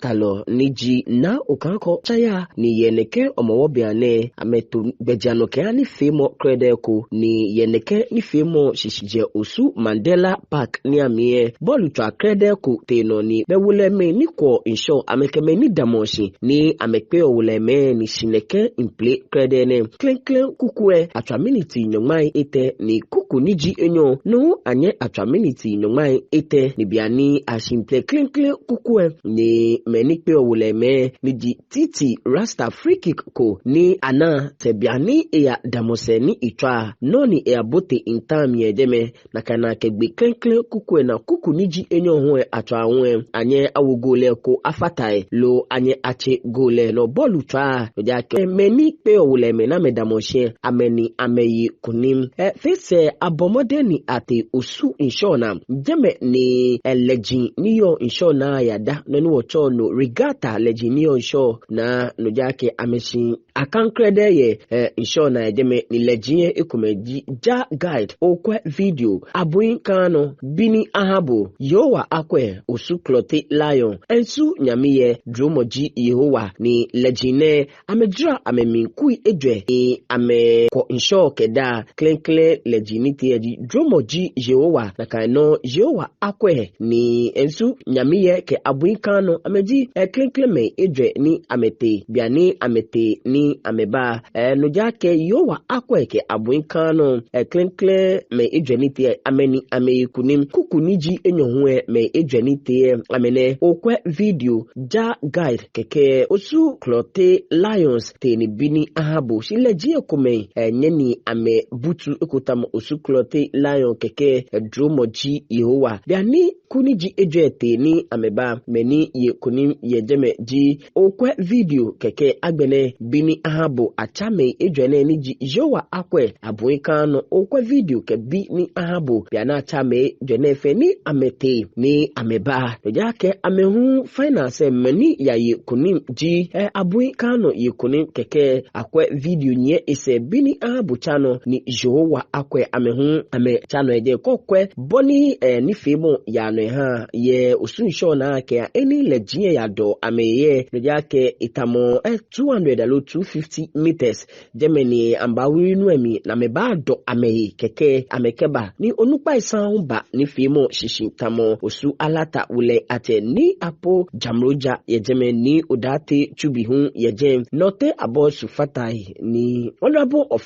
afatalo niji na okanko chaya ni yeneke omowobiane ametu bejanoke ani femo kredeko ni yeneke ni femo shishije osu Mandela Park ni amie bolu twa kredeko teno ni bewuleme ni ko insho amekeme ni damoshi ni amekpe owuleme ni shineke imple kredene klen kukue atwaminity nyomai ete ni kuku niji enyo no anye atwaminity nyomai ete ni biani ashimple klen kukue ni menikpe owuleme ni di titi rasta free kick ko ni ana tebiani ya damose ni itwa no ni bote intam yedeme na kana kegbe klen kukue na kuku niji enyo hwe atwa hwe anye awogole ko afatai lo anye ache gole no bolu twa ja ke menikpe owuleme na medamoshe ameni ameyi kunim fese abomode ni ate osu inshona jeme ni legend niyo inshona yada no wocho no regata legend niyo insho na no jake ameshi akankrede ye inshona jeme ni legend ekumeji ja guide okwe video abuin kano bini ahabo yowa akwe osu clote lion ensu nyamiye dromoji yehowa ni legend amedra ameminkui edwe ni ame ko insho keda klen legend eji dromoji yehowa na kano yehowa akwe ni ensu nyamiye ke abuin kano ameji klen me edwe ni amete biani amete ni ameba no jake yowa akwe ke abuin kano klen me edwe ni te ameni amekunim kukuniji enyohwe me edwe ni te amene okwe video ja guide keke osu clote lions te ni bini ahabo shileji ekome nyeni ame butu ekotam osu clote lion keke dromoji yehowa biani kuniji edwe te ni ameba meni ye kunim ye jeme ji okwe video keke agbene bini ahabo achame edwe ni ji yowa akwe abuika no okwe video ke bi ni ahabo biana achame jenefe ni amete ni ameba yake amehu finance meni ya ye kunim ji abuika no ye kunim keke akwe video nye ise bini ahabo chano ni yowa akwe amehu ame chano eje kokwe boni ni femo ya no ha ye osunsho na ke eni legend ya do ameye yake itamo 200 alo 250 meters Germany ambawi nuemi na meba do ameye keke amekeba ni onupa isan ba ni femo shishintamo osu alata ule ate ni apo jamroja ye Germany odate chubihun ye jem note abo sufatai ni honorable of